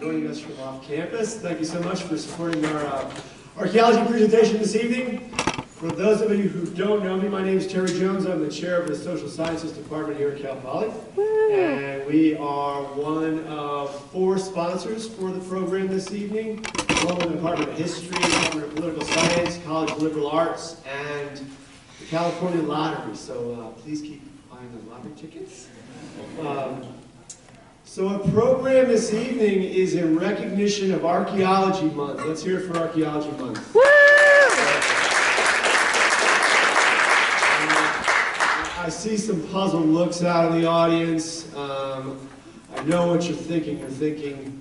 joining us from off campus. Thank you so much for supporting our archaeology presentation this evening. For those of you who don't know me, my name is Terry Jones. I'm the chair of the Social Sciences Department here at Cal Poly. And we are one of 4 sponsors for the program this evening, along with the Department of History, Department of Political Science, College of Liberal Arts, and the California Lottery. So please keep buying the lottery tickets. So our program this evening is in recognition of Archaeology Month. Let's hear it for Archaeology Month. Woo! I see some puzzled looks out in the audience. I know what you're thinking. You're thinking,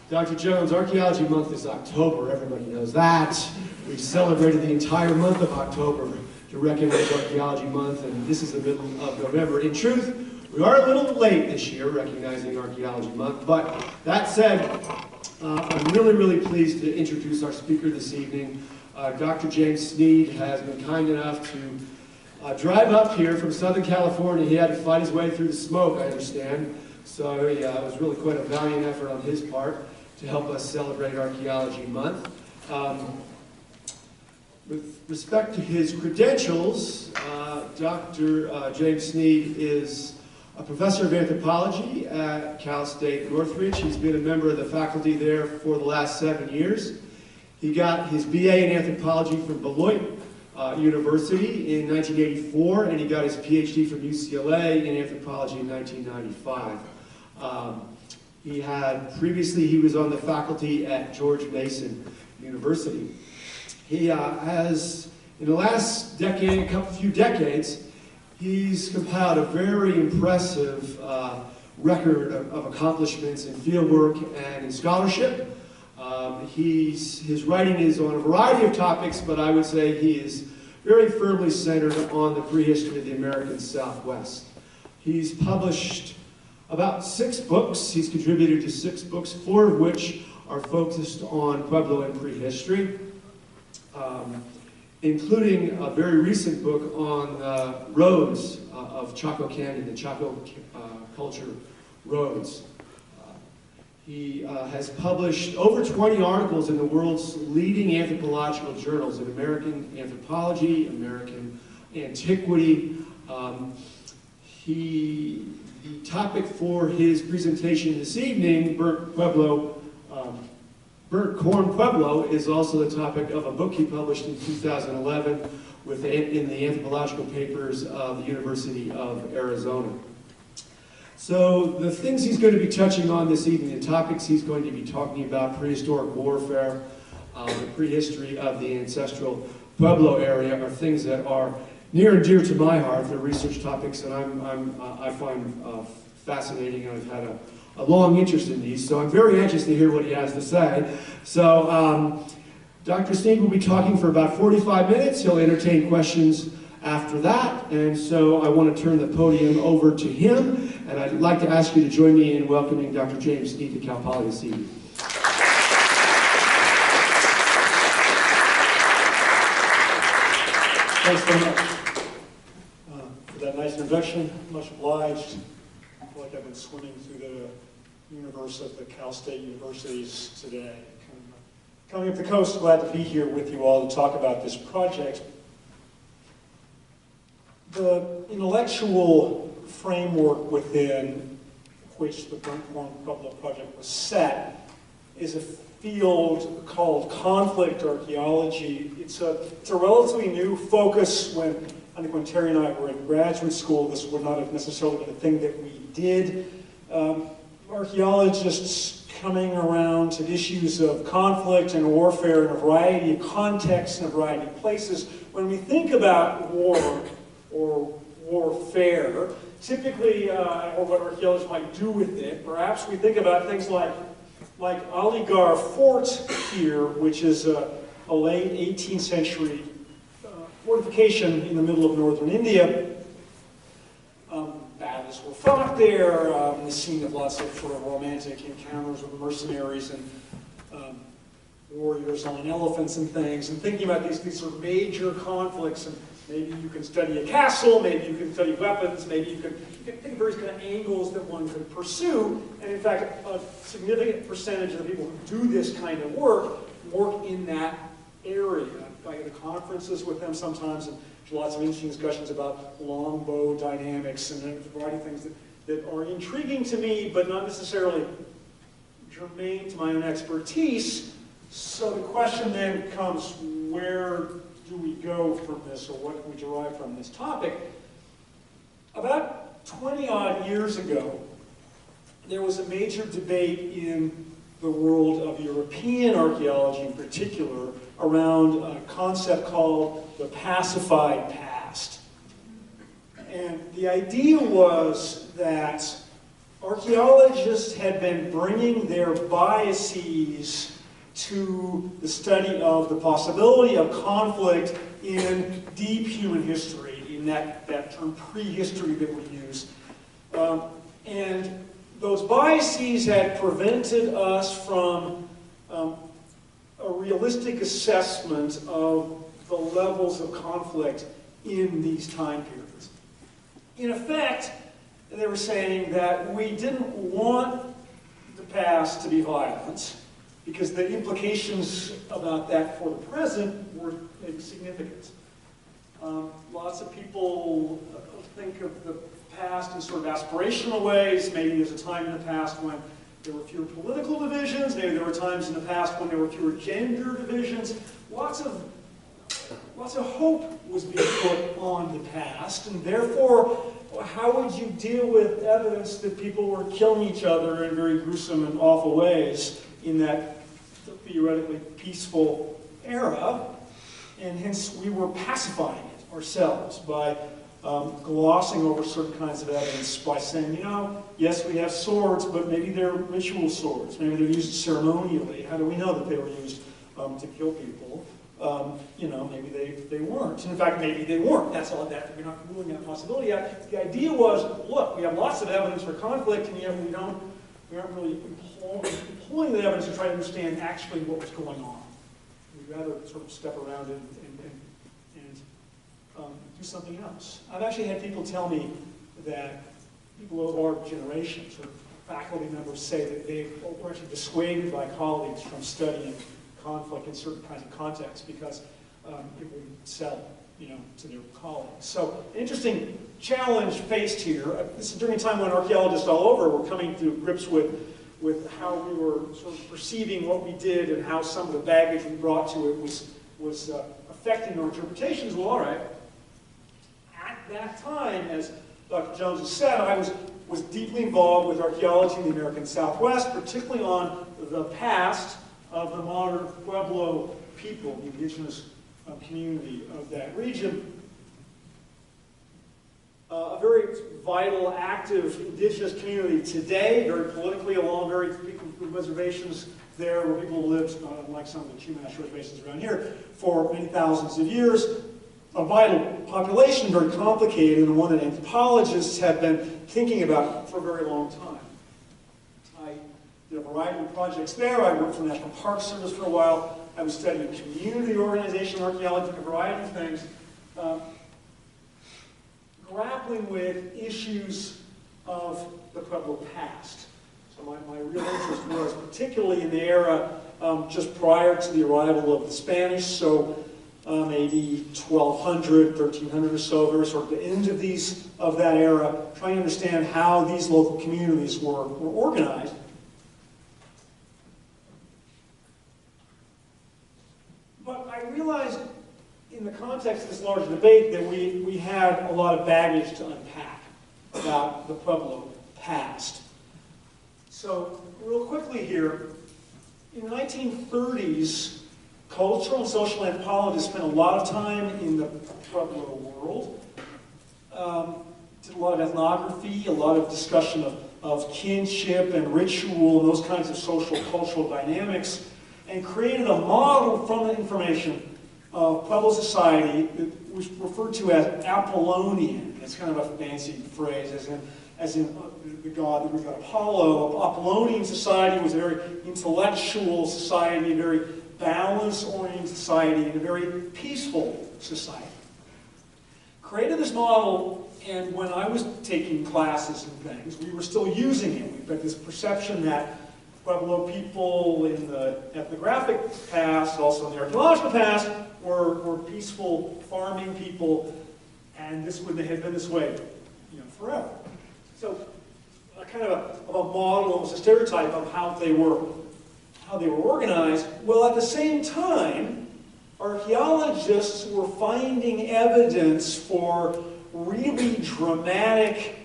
Dr. Jones, Archaeology Month is October. Everybody knows that. We celebrated the entire month of October to recognize Archaeology Month, and this is the middle of November. In truth, we are a little late this year recognizing Archaeology Month, but that said, I'm really pleased to introduce our speaker this evening. Dr. James Snead has been kind enough to drive up here from Southern California. He had to fight his way through the smoke, I understand, so it was really quite a valiant effort on his part to help us celebrate Archaeology Month. With respect to his credentials, Dr. James Snead is a professor of anthropology at Cal State Northridge. He's been a member of the faculty there for the last 7 years. He got his BA in anthropology from Beloit University in 1984, and he got his PhD from UCLA in anthropology in 1995. Previously he was on the faculty at George Mason University. He has, in the last decade, few decades, he's compiled a very impressive record of accomplishments in fieldwork and in scholarship. His writing is on a variety of topics, but I would say he is very firmly centered on the prehistory of the American Southwest. He's published about 6 books. He's contributed to 6 books, 4 of which are focused on Pueblo and prehistory, including a very recent book on roads of Chaco Canyon, the Chaco culture roads. He has published over 20 articles in the world's leading anthropological journals in American Anthropology, American Antiquity. The topic for his presentation this evening, BurntCorn Pueblo, is also the topic of a book he published in 2011 in the Anthropological Papers of the University of Arizona. So the things he's going to be touching on this evening, the topics he's going to be talking about: prehistoric warfare, the prehistory of the ancestral Pueblo area, are things that are near and dear to my heart. They're research topics that I find fascinating, and I've had a long interest in these, so I'm very anxious to hear what he has to say. So Dr. Snead will be talking for about 45 minutes. He'll entertain questions after that, and so I want to turn the podium over to him, and I'd like to ask you to join me in welcoming Dr. James Snead to Cal Poly this evening. Thanks very much for that nice introduction. Much obliged. I feel like I've been swimming through the universe of the Cal State universities today. Coming up the coast, glad to be here with you all to talk about this project. The intellectual framework within which the BurntCorn Pueblo project was set is a field called conflict archaeology. It's a relatively new focus. I think when Terry and I were in graduate school, this would not have necessarily been a thing that we did. Archaeologists coming around to issues of conflict and warfare in a variety of contexts and a variety of places. When we think about war or warfare, typically, or what archaeologists might do with it, perhaps we think about things like Aligarh Fort here, which is a late 18th century fortification in the middle of northern India. Battles were fought there, the scene of lots of sort of romantic encounters with mercenaries and warriors on elephants and things, and thinking about these sort of major conflicts and Maybe you can study a castle, maybe you can study weapons, maybe you can think of various kind of angles that one could pursue. And in fact, a significant percentage of the people who do this kind of work in that area. I go to conferences with them sometimes, and there's lots of interesting discussions about longbow dynamics and a variety of things that are intriguing to me, but not necessarily germane to my own expertise. So the question then becomes, where do we go from this, or what can we derive from this topic? About 20-odd years ago, there was a major debate in the world of European archaeology in particular around a concept called the pacified past. And the idea was that archaeologists had been bringing their biases to the study of the possibility of conflict in deep human history, in that term prehistory that we use. And those biases had prevented us from a realistic assessment of the levels of conflict in these time periods. In effect, they were saying that we didn't want the past to be violent, because the implications about that for the present were significant. Lots of people think of the past in sort of aspirational ways. Maybe there's a time in the past when there were fewer political divisions. Maybe there were times in the past when there were fewer gender divisions. Lots of hope was being put on the past, and therefore, how would you deal with evidence that people were killing each other in very gruesome and awful ways in that theoretically peaceful era? And hence we were pacifying it ourselves by glossing over certain kinds of evidence, by saying, you know, yes, we have swords, but maybe they're ritual swords. Maybe they're used ceremonially. How do we know that they were used to kill people? You know, maybe they weren't. In fact, maybe they weren't. That's all that. We're not ruling that possibility yet. The idea was, look, we have lots of evidence for conflict, and yet we aren't really employing the evidence to try to understand actually what was going on. We'd rather sort of step around it and do something else. I've actually had people tell me that people of our generation, sort of faculty members, say that they were actually dissuaded by colleagues from studying conflict in certain kinds of contexts because it would sell, you know, to their colleagues. So, interesting challenge faced here. This is during a time when archaeologists all over were coming to grips with how we were sort of perceiving what we did and how some of the baggage we brought to it was affecting our interpretations. Well, all right. At that time, as Dr. Jones has said, I was deeply involved with archaeology in the American Southwest, particularly on the past of the modern Pueblo people, the indigenous community of that region. A very vital, active indigenous community today, very politically along very reservations there where people lived, like some of the Chumash reservations around here, for many thousands of years. A vital population, very complicated, and one that anthropologists have been thinking about for a very long time. I did a variety of projects there. I worked for the National Park Service for a while. I was studying community organization archaeology, a variety of things, grappling with issues of the Pueblo past. So my real interest was particularly in the era just prior to the arrival of the Spanish, so maybe 1200, 1300 or so, very sort of the end of that era, trying to understand how these local communities were organized. But I realized in the context of this larger debate that we had a lot of baggage to unpack about the Pueblo past. So real quickly here, in the 1930s, cultural and social anthropologists spent a lot of time in the Pueblo world. Did a lot of ethnography, a lot of discussion of kinship and ritual and those kinds of social, cultural dynamics, and created a model from the information of Pueblo society that was referred to as Apollonian. It's kind of a fancy phrase, as in the god that we've got Apollo. Apollonian society was a very intellectual society, a very balance-oriented society, and a very peaceful society. created this model, and when I was taking classes and things, we were still using it. We've got this perception that Pueblo people in the ethnographic past, also in the archaeological past, were peaceful farming people, and this would have been this way, forever. So, a kind of a model, almost a stereotype of how they were organized. Well, at the same time, archaeologists were finding evidence for really dramatic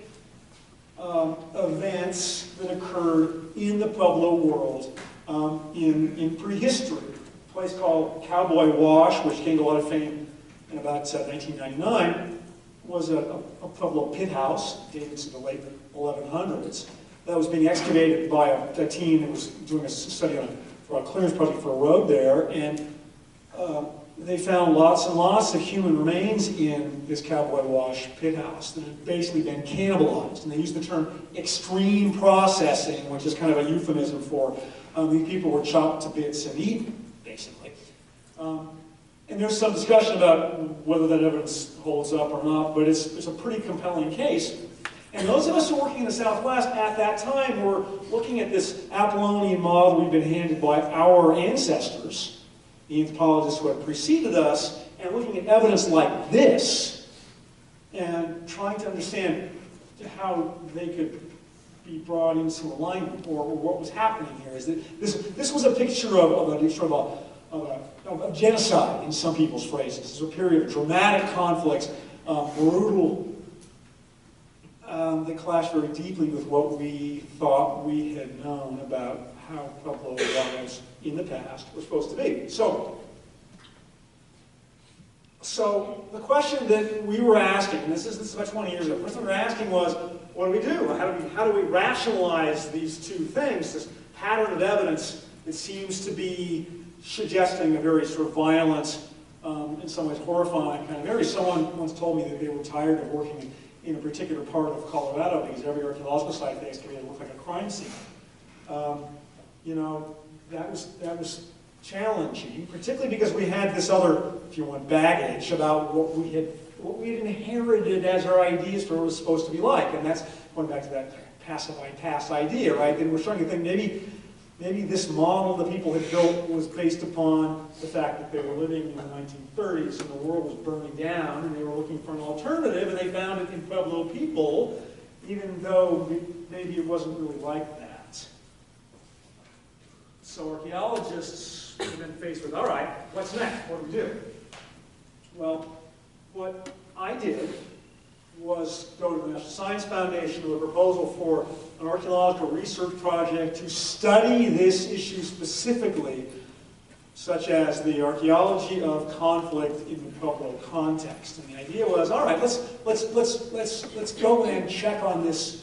events that occurred in the Pueblo world in prehistory. A place called Cowboy Wash, which gained a lot of fame in about 1999, was a Pueblo pit house dated to the late 1100s that was being excavated by a team that was doing a study for a clearance project for a road there, and they found lots and lots of human remains in this Cowboy Wash pit house that had basically been cannibalized. And they used the term extreme processing, which is kind of a euphemism for these people were chopped to bits and eaten, basically. And there's some discussion about whether that evidence holds up or not, but it's a pretty compelling case. And those of us who were working in the Southwest at that time were looking at this Apollonian model we'd been handed by our ancestors, the anthropologists who had preceded us, and looking at evidence like this, and trying to understand how they could be brought into alignment, or what was happening here. Is that this was a picture of genocide in some people's phrases. This was a period of dramatic conflicts, brutal, that clashed very deeply with what we thought we had known about how Pueblo lives in the past were supposed to be. So the question that we were asking, and this is about 20 years ago, the question we were asking was, what do we do? How do we rationalize these two things, this pattern of evidence that seems to be suggesting a very sort of violent, in some ways horrifying kind of area. Someone once told me that they were tired of working in a particular part of Colorado because every archaeological site they excavated looked like a crime scene. That was challenging, particularly because we had this other, if you want, baggage about what we had inherited as our ideas for what it was supposed to be like, and that's going back to that pacified past idea, right? And we're starting to think maybe this model that people had built was based upon the fact that they were living in the 1930s and the world was burning down, and they were looking for an alternative, and they found it in Pueblo people, even though maybe it wasn't really like that. So archaeologists have been faced with, all right, what's next? What do we do? Well, what I did was go to the National Science Foundation with a proposal for an archaeological research project to study this issue specifically, such as the archaeology of conflict in the Pueblo context. And the idea was, all right, let's go and check on this,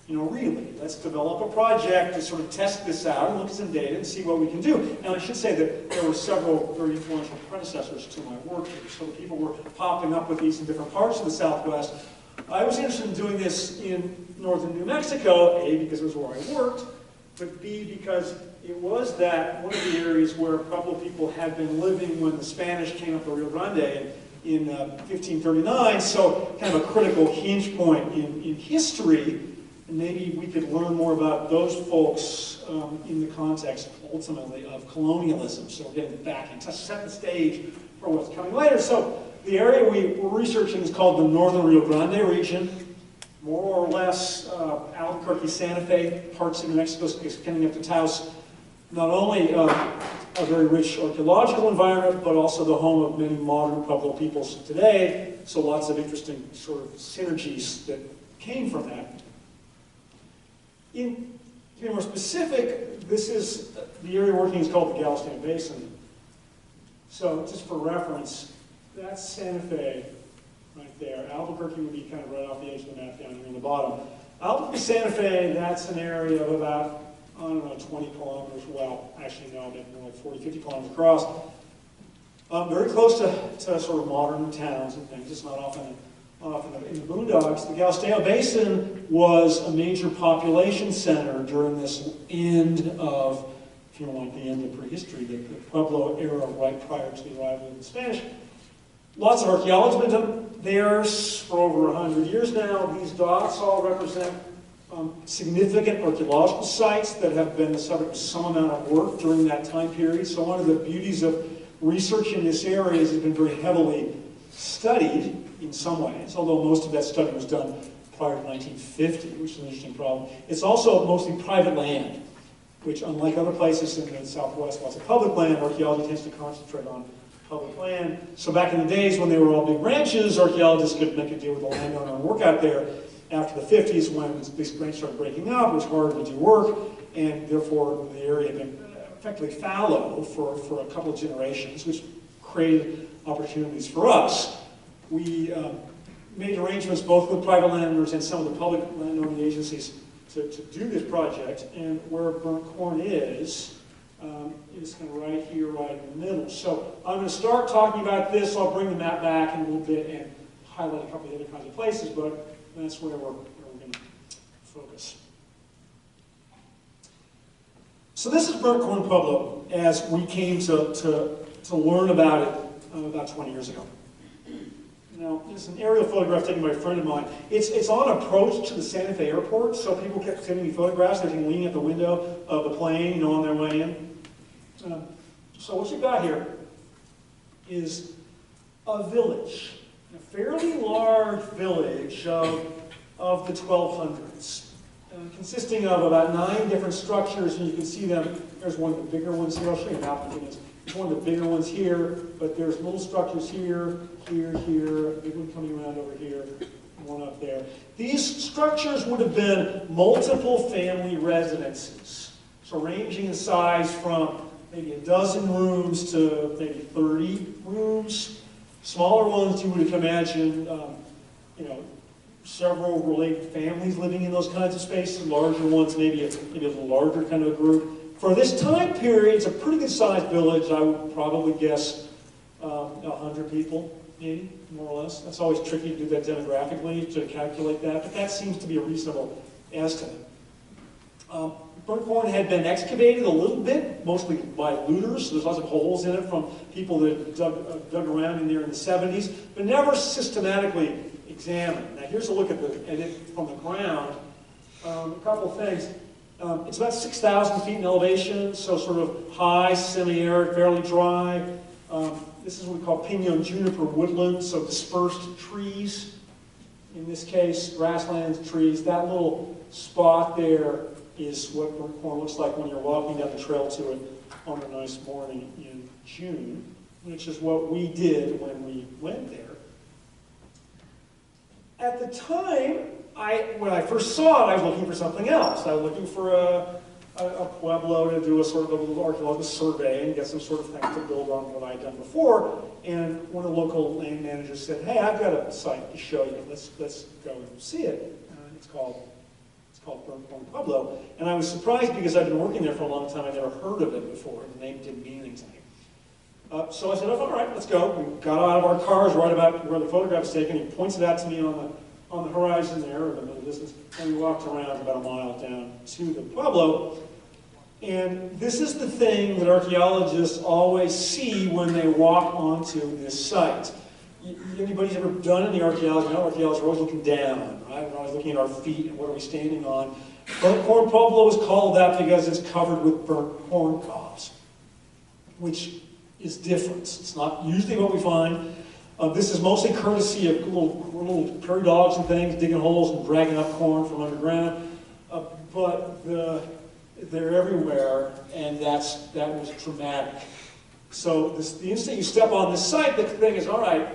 really. Let's develop a project to sort of test this out and look at some data and see what we can do. And I should say that there were several very influential predecessors to my work here. So people were popping up with these in different parts of the Southwest. I was interested in doing this in northern New Mexico, A, because it was where I worked, but B, because it was one of the areas where Pueblo people had been living when the Spanish came up the Rio Grande in 1539, so kind of a critical hinge point in history. And maybe we could learn more about those folks in the context, ultimately, of colonialism. So we're getting back and to set the stage for what's coming later. So the area we were researching is called the Northern Rio Grande region. More or less Albuquerque, Santa Fe, parts of New Mexico, extending up to Taos. Not only a very rich archaeological environment, but also the home of many modern Pueblo peoples today. So lots of interesting sort of synergies that came from that. To be more specific, this is the area we're working is called the Galveston Basin. So just for reference, that's Santa Fe right there. Albuquerque would be kind of right off the edge of the map down here in the bottom. Albuquerque, Santa Fe, that's an area of about, 20 kilometers, well, actually no, maybe more like 40, 50 kilometers across. Very close to sort of modern towns and things, just not often in the boondocks. The Galveston Basin was a major population center during this end of, if you don't want the end of prehistory, the Pueblo era right prior to the arrival of the Spanish. Lots of archaeology has been done there for over 100 years now. These dots all represent significant archaeological sites that have been the subject of some amount of work during that time period. So one of the beauties of research in this area is it's been very heavily studied in some ways, although most of that study was done prior to 1950, which is an interesting problem. It's also mostly private land, which, unlike other places in the Southwest, lots of public land, archaeology tends to concentrate on public land. So back in the days when they were all big ranches, archaeologists could make a deal with the landowner and work out there. After the 50s, when these ranches started breaking up, it was harder to do work, and therefore the area had been effectively fallow for a couple of generations, which created opportunities for us. We made arrangements both with private landowners and some of the public landowning agencies to do this project, and where BurntCorn is kind of right here, right in the middle. So I'm going to start talking about this. I'll bring the map back in a little bit and highlight a couple of other kinds of places, but that's where we're going to focus. So this is BurntCorn Pueblo as we came to learn about it about 20 years ago. Now, it's an aerial photograph taken by a friend of mine. It's on approach to the Santa Fe airport, so people kept sending me photographs. They're leaning at the window of the plane, on their way in. So what you've got here is a village, a fairly large village of the 1200s, consisting of about 9 different structures, and you can see them. There's one of the bigger ones here. I'll show you a map. There's one of the bigger ones here, but there's little structures here, here, a big one coming around over here, and one up there. These structures would have been multiple family residences, so ranging in size from maybe a dozen rooms to maybe 30 rooms. Smaller ones you would have imagined, several related families living in those kinds of spaces. Larger ones, maybe a little larger kind of a group. For this time period, it's a pretty good sized village. I would probably guess 100 people, maybe, more or less. That's always tricky to do that demographically, to calculate that, but that seems to be a reasonable estimate. BurntCorn had been excavated a little bit, mostly by looters. There's lots of holes in it from people that dug around in there in the 70s, but never systematically examined. Now here's a look at it from the ground. A couple of things. It's about 6,000 feet in elevation, so sort of high, semi-arid, fairly dry. This is what we call pinyon juniper woodland, so dispersed trees. In this case, grasslands, trees. That little spot there is what BurntCorn looks like when you're walking down the trail to it on a nice morning in June, which is what we did when we went there. At the time, when I first saw it, I was looking for something else. I was looking for a pueblo to do a sort of a little archaeological survey and get some sort of thing to build on what I had done before. And one of the local land managers said, "Hey, I've got a site to show you. Let's go and see it." It's called BurntCorn Pueblo. And I was surprised because I'd been working there for a long time. I'd never heard of it before. The name didn't mean anything to me. So I said, "Oh, all right, let's go." We got out of our cars right about where the photograph was taken. He points it out to me on the horizon there, or the middle distance, and we walked around about a mile down to the pueblo. And this is the thing that archaeologists always see when they walk onto this site. Anybody's ever done any archaeology? No, archaeologists are always looking down, right? We're always looking at our feet and what are we standing on. BurntCorn Pueblo is called that because it's covered with burnt corn cobs, which is different. It's not usually what we find. This is mostly courtesy of little prairie dogs and things digging holes and dragging up corn from underground. But they're everywhere, and that was traumatic. So the instant you step on this site, the thing is, all right,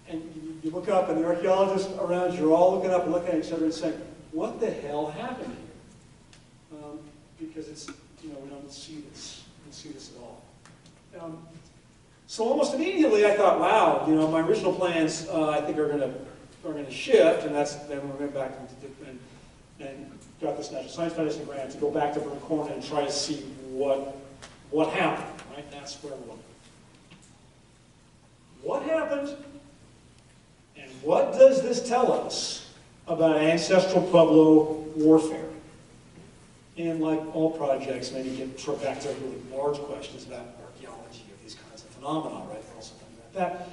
and you look up, and the archaeologists around you are all looking up and looking at each other and saying, what the hell happened here? Because it's, we don't see this. We don't see this at all. So almost immediately I thought, wow, my original plans I think are going to shift, and then we went back and got this National Science Foundation grant to go back to BurntCorn and try to see what happened. Right, that's where we're looking. What happened, and what does this tell us about ancestral Pueblo warfare? And like all projects, maybe get back to really large questions about archaeology of these kinds of phenomena, right? Also things like that.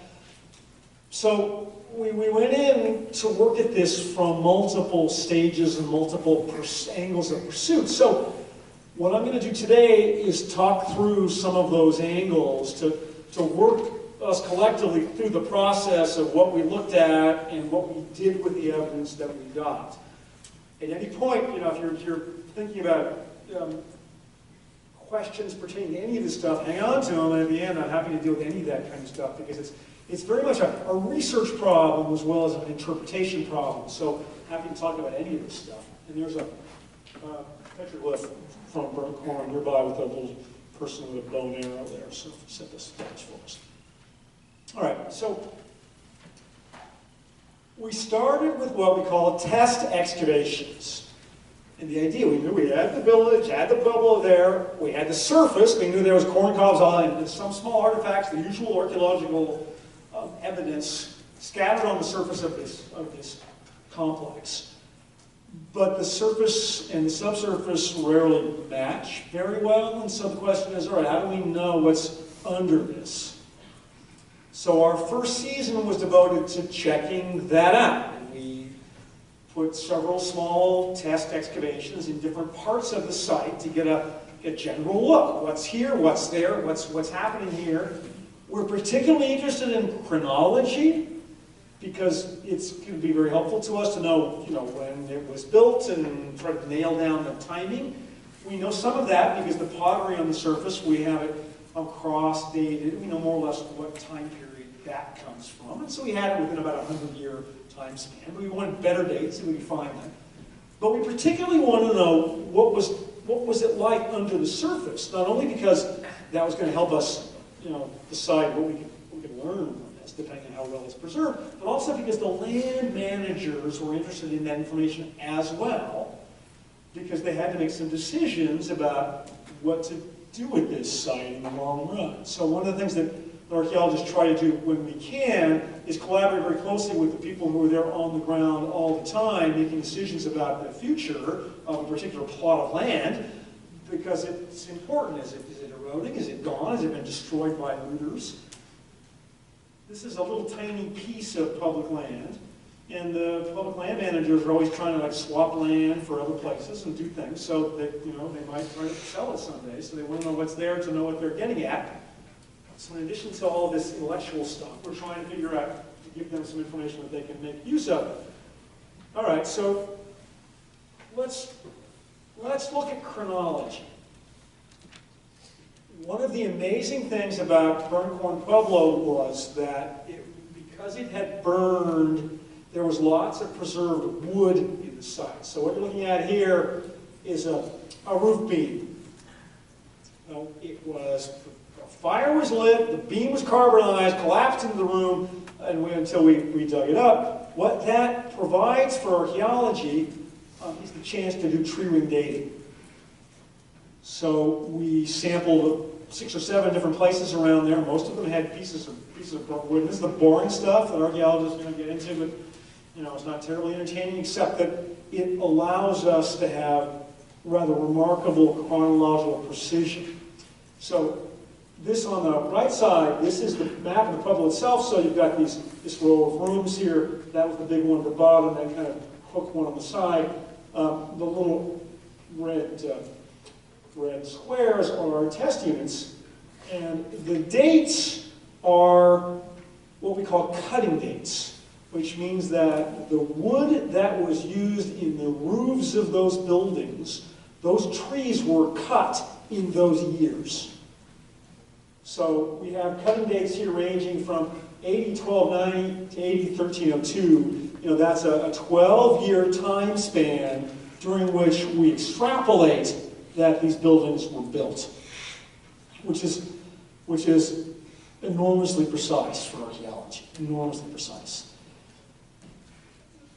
So we went in to work at this from multiple stages and multiple angles of pursuit. So what I'm going to do today is talk through some of those angles to work us collectively through the process of what we looked at and what we did with the evidence that we got. At any point, if you're thinking about questions pertaining to any of this stuff, hang on to them, and at the end I'm happy to deal with any of that kind of stuff, because it's very much a research problem as well as an interpretation problem. So happy to talk about any of this stuff. And there's a petroglyph from BurntCorn nearby with a little person with a bow and arrow there. So set this for us. All right, so we started with what we call test excavations. And the idea, we knew we had the village, had the pueblo there, we had the surface, we knew there was corn cobs on it, and some small artifacts, the usual archaeological evidence scattered on the surface of this complex. But the surface and the subsurface rarely match very well, and so the question is, all right, how do we know what's under this? So our first season was devoted to checking that out. And we put several small test excavations in different parts of the site to get a general look. What's here, what's there, what's happening here. We're particularly interested in chronology, because it's going to be very helpful to us to know, when it was built and try to nail down the timing. We know some of that because the pottery on the surface, we have it cross-dated. We know more or less what time period that comes from. And so we had it within about a 100-year time span. But we wanted better dates, and we could find them. But we particularly want to know what was it like under the surface, not only because that was going to help us decide what we could learn from this, depending on how well it's preserved, but also because the land managers were interested in that information as well, because they had to make some decisions about what to do with this site in the long run. So one of the things that archaeologists try to do when we can is collaborate very closely with the people who are there on the ground all the time, making decisions about the future of a particular plot of land, because it's important. Is it eroding? Is it gone? Has it been destroyed by looters? This is a little tiny piece of public land, and the public land managers are always trying to swap land for other places and do things, so that they might try to sell it someday. So they want to know what's there to know what they're getting at. So in addition to all this intellectual stuff, we're trying to figure out to give them some information that they can make use of. All right, so let's look at chronology. One of the amazing things about BurntCorn Pueblo was that because it had burned, there was lots of preserved wood in the site. So what you're looking at here is a roof beam. A fire was lit, the beam was carbonized, collapsed into the room, and until we dug it up. What that provides for archaeology is the chance to do tree ring dating. So we sampled 6 or 7 different places around there. Most of them had pieces of burnt wood. This is the boring stuff that archaeologists get into, but it's not terribly entertaining, except that it allows us to have rather remarkable chronological precision. So this on the right side, this is the map of the pueblo itself. So you've got this row of rooms here. That was the big one at the bottom, that kind of hook one on the side. The little red squares are our test units, and the dates are what we call cutting dates, which means that the wood that was used in the roofs of those buildings, those trees were cut in those years. So we have cutting dates here ranging from AD 1290 to AD 1302. That's a 12-year time span during which we extrapolate that these buildings were built, which is enormously precise for archaeology, enormously precise.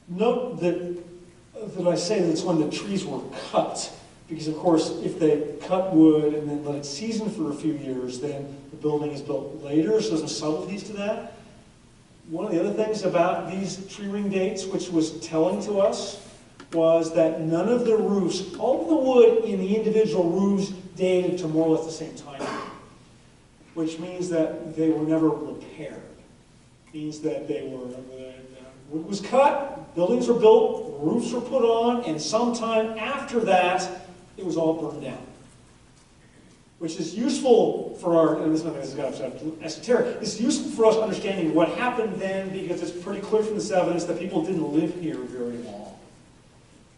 Note that I say that's when the trees were cut, because of course if they cut wood and then let it season for a few years, then the building is built later, so there's some subtleties to that. One of the other things about these tree ring dates, which was telling to us, was that none of the roofs, all of the wood in the individual roofs dated to more or less the same time, which means that they were never repaired. Means that they were, wood was cut, buildings were built, roofs were put on, and sometime after that, it was all burned down. Which is useful for our, and this is kind of esoteric, it's useful for us understanding what happened then, because it's pretty clear from this evidence that people didn't live here very long.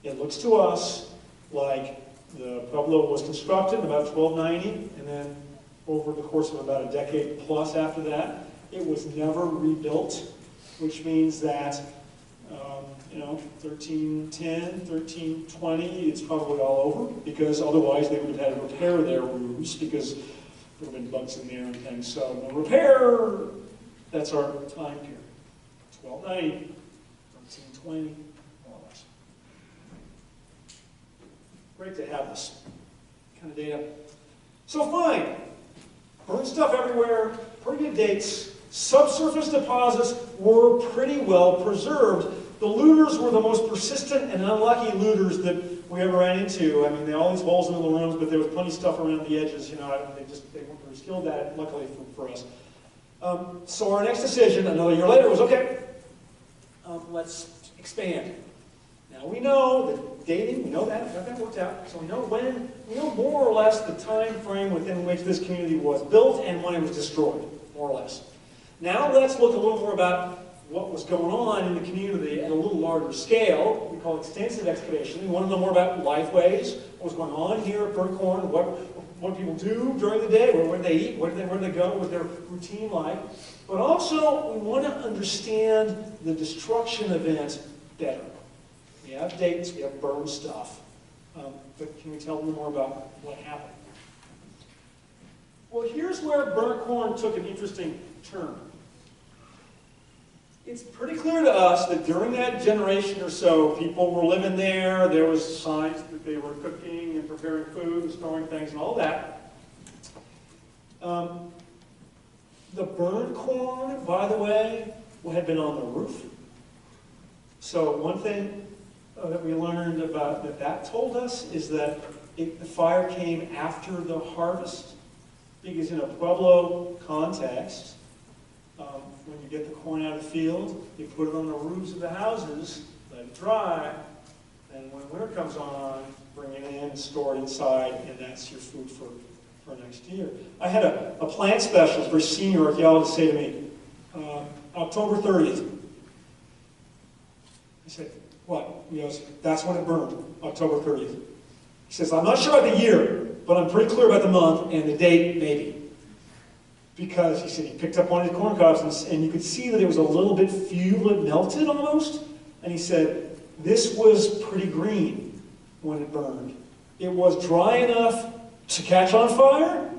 It looks to us like the pueblo was constructed in about 1290, and then over the course of about a decade plus after that, it was never rebuilt, which means that, 1310, 1320, it's probably all over, because otherwise they would have had to repair their roofs, because there would have been bugs in there and things. So, no repair, that's our time period. 1290, 1320, more or less. Great to have this kind of data. So fine, burnt stuff everywhere, pretty good dates. Subsurface deposits were pretty well preserved. The looters were the most persistent and unlucky looters that we ever ran into. I mean, they had all these holes in the rooms, but there was plenty of stuff around the edges. They were skilled at it, luckily for us. So our next decision, another year later, was okay. Let's expand. Now we know the dating, we know that, got that worked out. So we know more or less the time frame within which this community was built and when it was destroyed, more or less. Now let's look a little more about what was going on in the community at a little larger scale. We call extensive excavation. We want to know more about lifeways, what was going on here at BurntCorn, what people do during the day, where they eat, where they go, what their routine like. But also, we want to understand the destruction event better. We have dates, we have burned stuff. But can we tell them more about what happened? Well, here's where BurntCorn took an interesting turn. It's pretty clear to us that during that generation or so, people were living there. There was signs that they were cooking and preparing food and storing things and all that. The BurntCorn, by the way, had been on the roof. So one thing that we learned about that told us is that the fire came after the harvest, because in a Pueblo context, when you get the corn out of the field, you put it on the roofs of the houses, let it dry, and when winter comes on, bring it in, store it inside, and that's your food for next year. I had a plant specialist, very senior archaeologist, say to me, October 30th. I said, what? He goes, that's when it burned, October 30th. He says, I'm not sure about the year, but I'm pretty clear about the month and the date, maybe. Because, he said, he picked up one of the corn cobs and you could see that it was a little bit fuel had melted almost. And he said, this was pretty green when it burned. It was dry enough to catch on fire,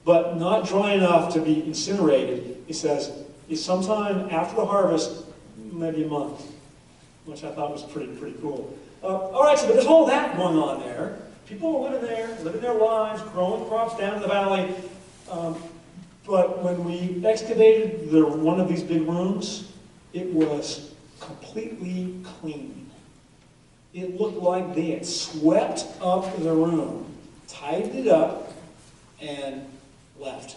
but not dry enough to be incinerated. He says, sometime after the harvest, maybe a month, which I thought was pretty cool. All right, so there's all that going on there. People were living their lives, growing crops down in the valley. But when we excavated one of these big rooms, it was completely clean. It looked like they had swept up the room, tidied it up, and left.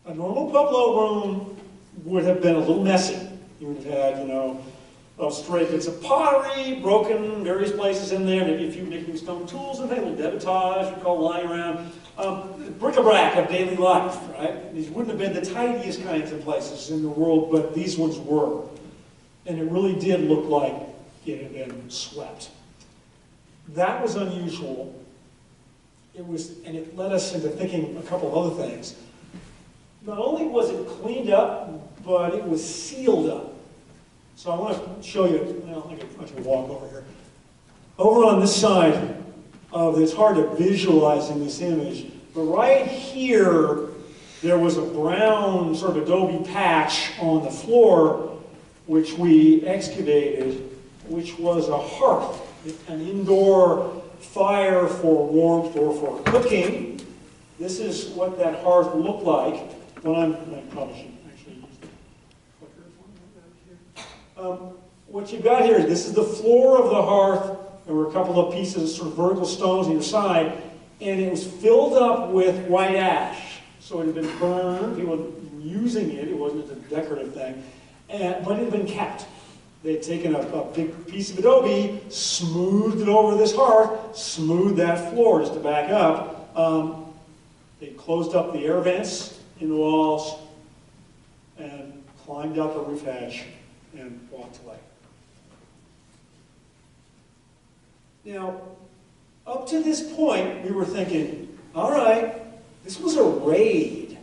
A normal Pueblo room would have been a little messy. You would have had, stray bits of pottery, broken various places in there, maybe a few nicking stone tools and things, a little debitage, we call lying around. Bric-a-brac of daily life, right? These wouldn't have been the tidiest kinds of places in the world, but these ones were. And it really did look like it had been swept. That was unusual. And it led us into thinking a couple of other things. Not only was it cleaned up, but it was sealed up. So I want to show you, I can walk over here. Over on this side, it's hard to visualize in this image, but right here, there was a brown sort of adobe patch on the floor, which we excavated, which was a hearth, an indoor fire for warmth or for cooking. This is what that hearth looked like. I probably should actually use the clicker for here. What you've got here is this is the floor of the hearth. There were a couple of pieces of sort of vertical stones on either side, and it was filled up with white ash. So it had been burned, people were using it, it wasn't a decorative thing, but it had been kept. They had taken a big piece of adobe, smoothed it over this hearth, smoothed that floor, just to back up. They closed up the air vents in the walls and climbed out the roof hatch and walked away. Now, up to this point, we were thinking, all right, this was a raid.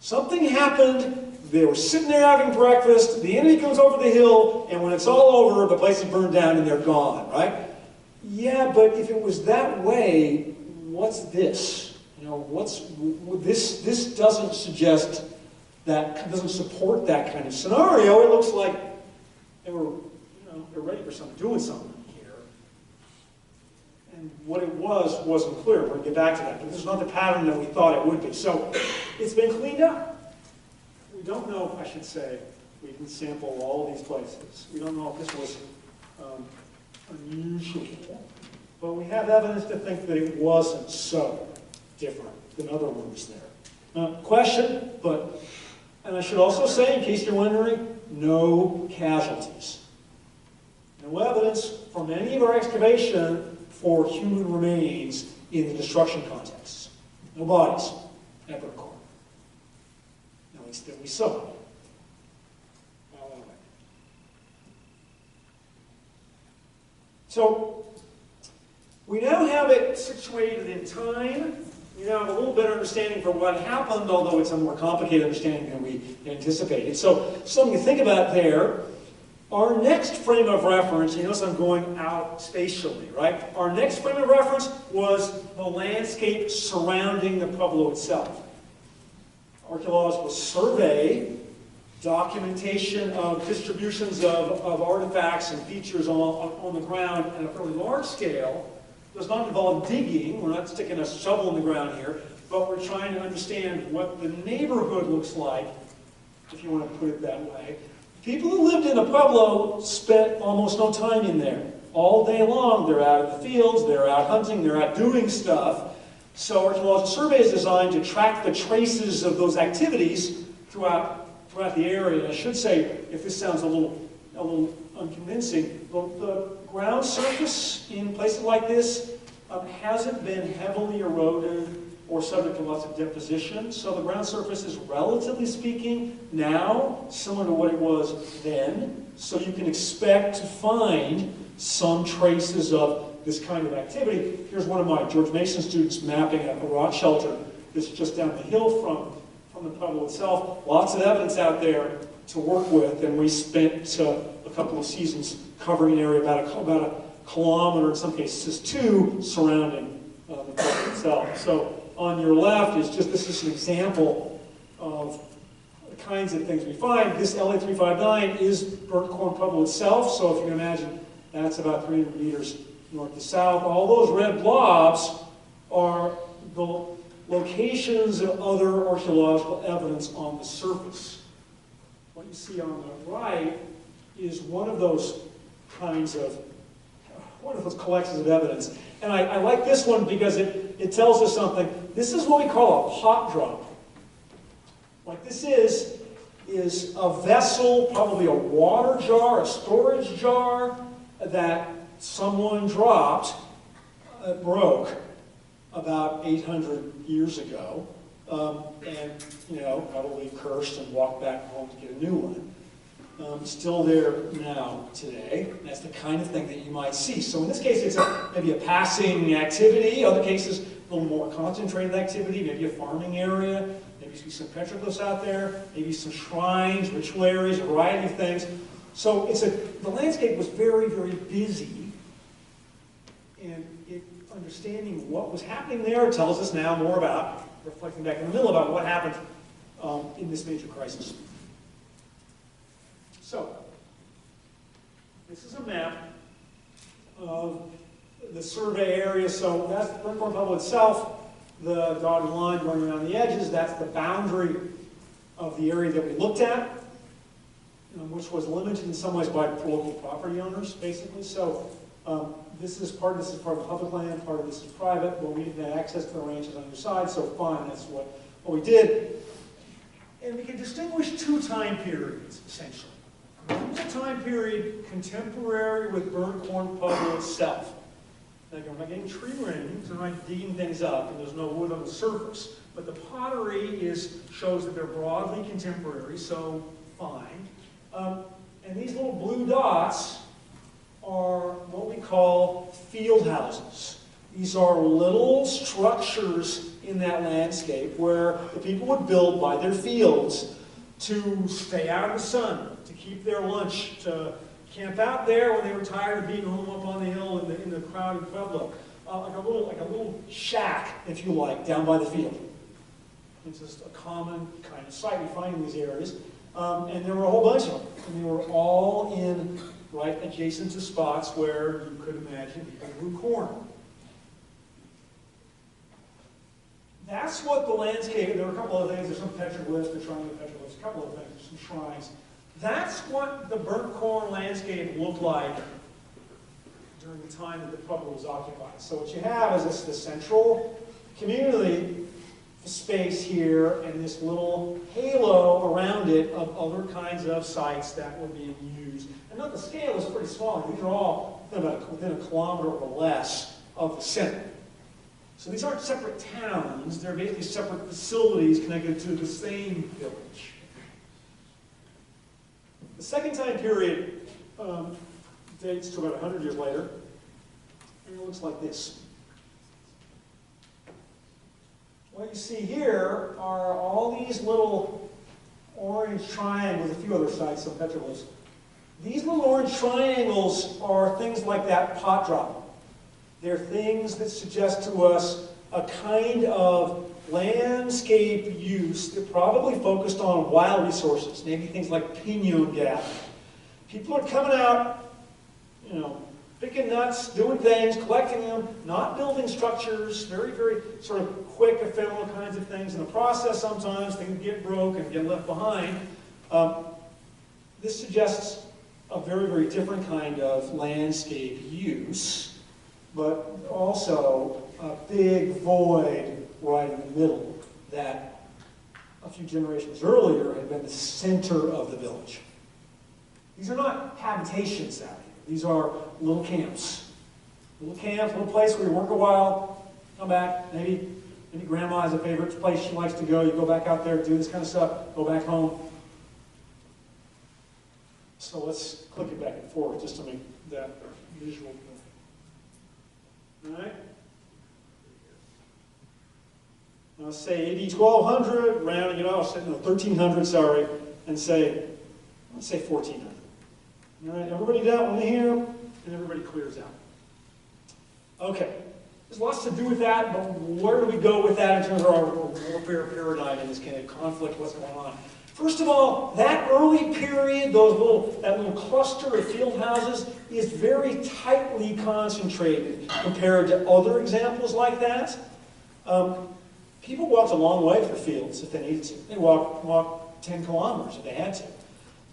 Something happened. They were sitting there having breakfast. The enemy comes over the hill, and when it's all over, the place is burned down and they're gone, right? Yeah, but if it was that way, what's this? You know, what's this? This doesn't suggest that, doesn't support that kind of scenario. It looks like they were, they're ready for doing something here. And what it wasn't clear. We're going to get back to that. But this is not the pattern that we thought it would be. So it's been cleaned up. We don't know, I should say, we can sample all of these places. We don't know if this was unusual, but we have evidence to think that it wasn't so different than other rooms there. Question, and I should also say, in case you're wondering, no casualties. No evidence from any of our excavation for human remains in the destruction contexts. No bodies at BurntCorn. At least that we saw. So, we now have it situated in time. We now have a little better understanding for what happened, although it's a more complicated understanding than we anticipated. So, something to think about there. Our next frame of reference, you notice I'm going out spatially, right? Our next frame of reference was the landscape surrounding the pueblo itself. Archaeological survey, documentation of distributions of artifacts and features on the ground at a fairly large scale does not involve digging. We're not sticking a shovel in the ground here, but we're trying to understand what the neighborhood looks like, if you want to put it that way. People who lived in the pueblo spent almost no time in there. All day long, they're out in the fields, they're out hunting, they're out doing stuff. So archaeological survey is designed to track the traces of those activities throughout the area. And I should say, if this sounds a little unconvincing, the ground surface in places like this hasn't been heavily eroded or subject to lots of deposition. So the ground surface is, relatively speaking, now similar to what it was then. So you can expect to find some traces of this kind of activity. Here's one of my George Mason students mapping a rock shelter that's just down the hill from the pueblo itself. Lots of evidence out there to work with, and we spent a couple of seasons covering an area about a kilometer, in some cases 2, surrounding the pueblo itself. So on your left is this is an example of the kinds of things we find. This LA359 is BurntCorn pueblo itself, so if you can imagine, that's about 300 meters north to south. All those red blobs are the locations of other archaeological evidence on the surface. What you see on the right is one of those collections of evidence. And I like this one because it tells us something. This is what we call a pot drop. What this is a vessel, probably a water jar, a storage jar, that someone dropped, broke, about 800 years ago, and probably cursed and walked back home to get a new one. Still there now today. That's the kind of thing that you might see. So in this case, it's maybe a passing activity. Other cases, a little more concentrated activity, maybe a farming area, maybe some petroglyphs out there, maybe some shrines, ritual areas, a variety of things. So the landscape was very, very busy, and understanding what was happening there tells us now more about, reflecting back in the middle, about what happened in this major crisis. So, this is a map of the survey area. So that's the BurntCorn pueblo itself. The dotted line going around the edges, that's the boundary of the area that we looked at, which was limited in some ways by local property owners, basically. So this is part of the public land, part of this is private, but we didn't have access to the ranches on either side, so fine, that's what what we did. And we can distinguish two time periods, essentially. One's a time period contemporary with BurntCorn pueblo itself. Now, again, we're not getting tree rings, we're not digging things up, and there's no wood on the surface. But the pottery shows that they're broadly contemporary, so fine. And these little blue dots are what we call field houses. These are little structures in that landscape where the people would build by their fields to stay out of the sun, to keep their lunch, to camp out there when they were tired of being home up on the hill in the crowded pueblo. Like a little shack, if you like, down by the field. It's just a common kind of sight we find in these areas. And there were a whole bunch of them. And they were all in right adjacent to spots where you could imagine people grew corn. That's what the landscape, there were a couple of things, there's some petroglyphs, the triangular petroglyphs, a couple of things, some shrines. That's what the BurntCorn landscape looked like during the time that the pueblo was occupied. So what you have is this central community space here and this little halo around it of other kinds of sites that were being used. And note the scale is pretty small. These are all within a kilometer or less of the center. So these aren't separate towns. They're basically separate facilities connected to the same village. The second time period dates to about 100 years later, and it looks like this. What you see here are all these little orange triangles, a few other sites, some petroglyphs. These little orange triangles are things like that pot drop. They're things that suggest to us a kind of landscape use that probably focused on wild resources, maybe things like piñon gathering. People are coming out, picking nuts, doing things, collecting them, not building structures, very, very sort of quick, ephemeral kinds of things. In the process, sometimes things get broke and get left behind. This suggests a very, very different kind of landscape use, but also a big void right in the middle that a few generations earlier had been the center of the village. These are not habitations out here. These are little camps. Little camps, little place where you work a while, come back, maybe grandma has a favorite place she likes to go. You go back out there, do this kind of stuff, go back home. So let's click it back and forth just to make that visual. All right? Now say AD 1200, rounding it off, 1300, sorry, and let's say 1400. All right, everybody down in here, and everybody clears out. Okay, there's lots to do with that, but where do we go with that in terms of our warfare paradigm in this kind of conflict, what's going on? First of all, that early period, that little cluster of field houses is very tightly concentrated compared to other examples like that. People walked a long way for fields if they needed to. They walked 10 kilometers if they had to.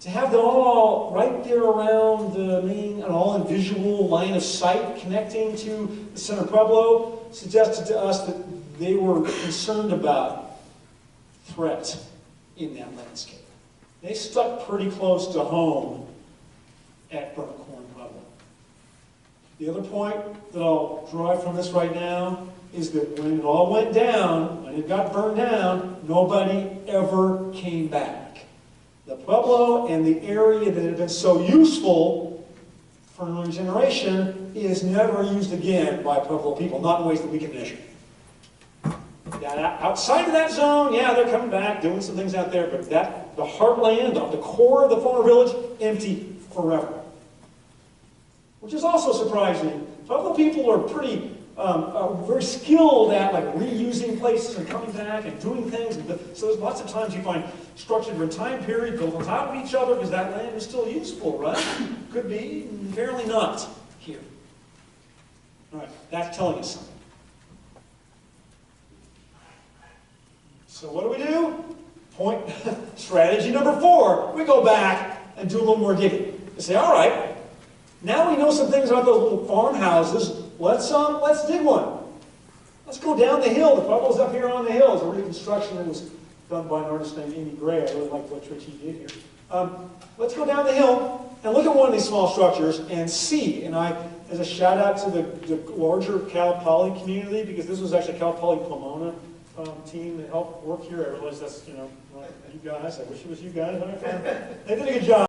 To have them all right there around the main, an all in visual line of sight connecting to the center pueblo suggested to us that they were concerned about threat in that landscape. They stuck pretty close to home at BurntCorn pueblo. The other point that I'll drive from this right now is that when it all went down, when it got burned down, nobody ever came back. The pueblo and the area that had been so useful for another generation is never used again by pueblo people, not in ways that we can measure. Outside of that zone, yeah, they're coming back, doing some things out there, but the heartland, the core of the former village, empty forever. Which is also surprising. Pueblo people are pretty very skilled at reusing places and coming back and doing things. So there's lots of times you find structures of a time period built on top of each other because that land is still useful, right? Could be, fairly not here. All right, that's telling us something. So what do? Strategy number 4. We go back and do a little more digging. We say, all right, now we know some things about those little farmhouses. Let's dig one. Let's go down the hill. The bubble's up here on the hill. It's a reconstruction that was done by an artist named Amy Gray. I really like what he did here. Let's go down the hill and look at one of these small structures and see. And as a shout out to the larger Cal Poly community, because this was actually Cal Poly Pomona team that helped work here. I realize that's, you know, you guys. I wish it was you guys. They did a good job.